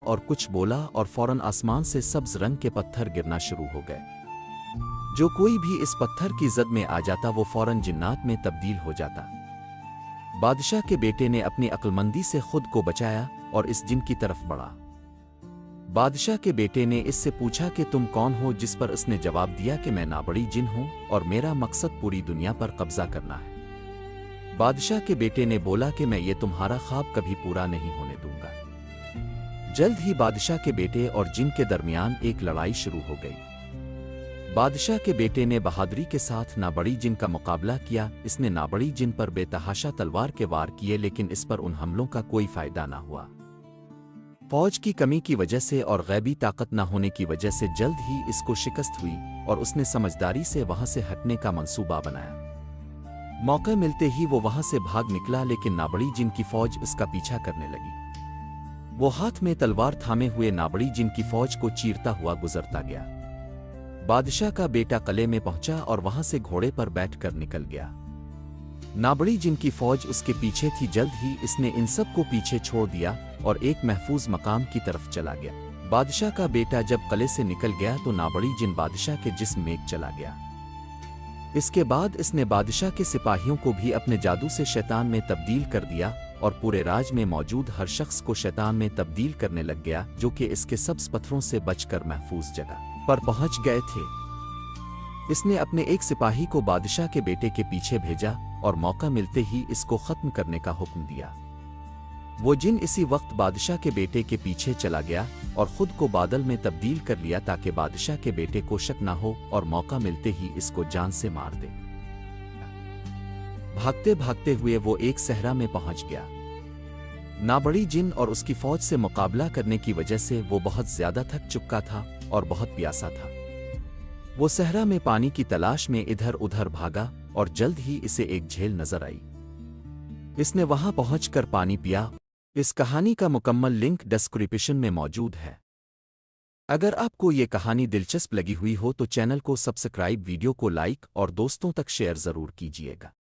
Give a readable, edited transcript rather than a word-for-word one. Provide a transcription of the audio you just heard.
اور کچھ بولا اور فوراً آسمان سے سبز رنگ کے پتھر گرنا شروع ہو گئے۔ جو کوئی بھی اس پتھر کی زد میں آ جاتا وہ فوراً جنات میں تبدیل ہو جاتا۔ بادشاہ کے بیٹے نے اپنی عقلمندی سے خود کو بچایا اور اس جن کی طرف بڑھا۔ بادشاہ کے بیٹے نے اس سے پوچھا کہ تم کون ہو، جس پر اس نے جواب دیا کہ میں نابڑی جن ہوں اور میرا مقصد پوری دنیا پر قبضہ کرنا ہے۔ بادشاہ کے بیٹے نے بولا کہ میں یہ تمہارا خواب کبھی پورا نہیں ہونے دوں گا۔ جلد ہی بادشاہ کے بیٹے اور جن کے درمیان ایک لڑائی شروع ہو گئی۔ بادشاہ کے بیٹے نے بہادری کے ساتھ نابڑی جن کا مقابلہ کیا۔ اس نے نابڑی جن پر بے تحاشا تلوار کے وار کیے، لیکن اس پر ان حملوں کا کوئی فائدہ نہ ہوا۔ فوج کی کمی کی وجہ سے اور غیبی طاقت نہ ہونے کی وجہ سے جلد ہی اس کو شکست ہوئی اور اس نے سمجھداری سے وہاں سے ہٹنے کا منصوبہ بنایا۔ موقع ملتے ہی وہ وہاں سے بھاگ نکلا، لیکن نابڑی جن کی فوج اس کا پیچھا کرنے لگی۔ وہ ہاتھ میں تلوار تھامے ہوئے نابڑی جن کی فوج کو چیرتا ہوا گزرتا گیا۔ بادشاہ کا بیٹا قلعے میں پہنچا اور وہاں سے گھوڑے پر بیٹھ کر نکل گیا۔ نابڑی جن کی فوج اس کے پیچھے تھی۔ جلد ہی اس نے ان سب کو پیچھے چھوڑ دیا اور ایک محفوظ مقام کی طرف چلا گیا۔ بادشاہ کا بیٹا جب قلعے سے نکل گیا تو نابڑی جن بادشاہ کے جسم میں چلا گیا۔ اس کے بعد اس نے بادشاہ کے سپاہیوں کو بھی اپنے جادو سے شیطان میں تبدیل کر دیا اور پورے راج میں موجود ہر شخص کو شیطان میں تبدیل کرنے لگ گیا، جو کہ اس کے سبز پتھروں سے بچ کر محفوظ جگہ پر پہنچ گئے تھے۔ اس نے اپنے ایک سپاہی کو بادشاہ کے بیٹے کے پیچھے بھیجا اور موقع ملتے ہی اس کو ختم کرنے کا حکم دیا۔ وہ جن اسی وقت بادشاہ کے بیٹے کے پیچھے چلا گیا اور خود کو بادل میں تبدیل کر لیا تاکہ بادشاہ کے بیٹے کو شک نہ ہو اور موقع ملتے ہی اس کو جان سے مار دے۔ بھاگتے بھاگتے ہوئے وہ ایک صحرا میں پہنچ گیا۔ نابڑی جن اور اس کی فوج سے مقابلہ کرنے کی وجہ سے وہ بہت زیادہ تھک چکا تھا اور بہت پیاسا تھا۔ وہ صحرا میں پانی کی تلاش میں ادھر ادھر بھاگا اور جلد ہی اسے ایک جھیل نظر آئی۔ اس نے وہاں پہنچ کر پانی پیا۔ اس کہانی کا مکمل لنک ڈسکرپشن میں موجود ہے۔ اگر آپ کو یہ کہانی دلچسپ لگی ہوئی ہو تو چینل کو سبسکرائب، ویڈیو کو لائک اور دوستوں تک شیئر ضرور کیجیے گا۔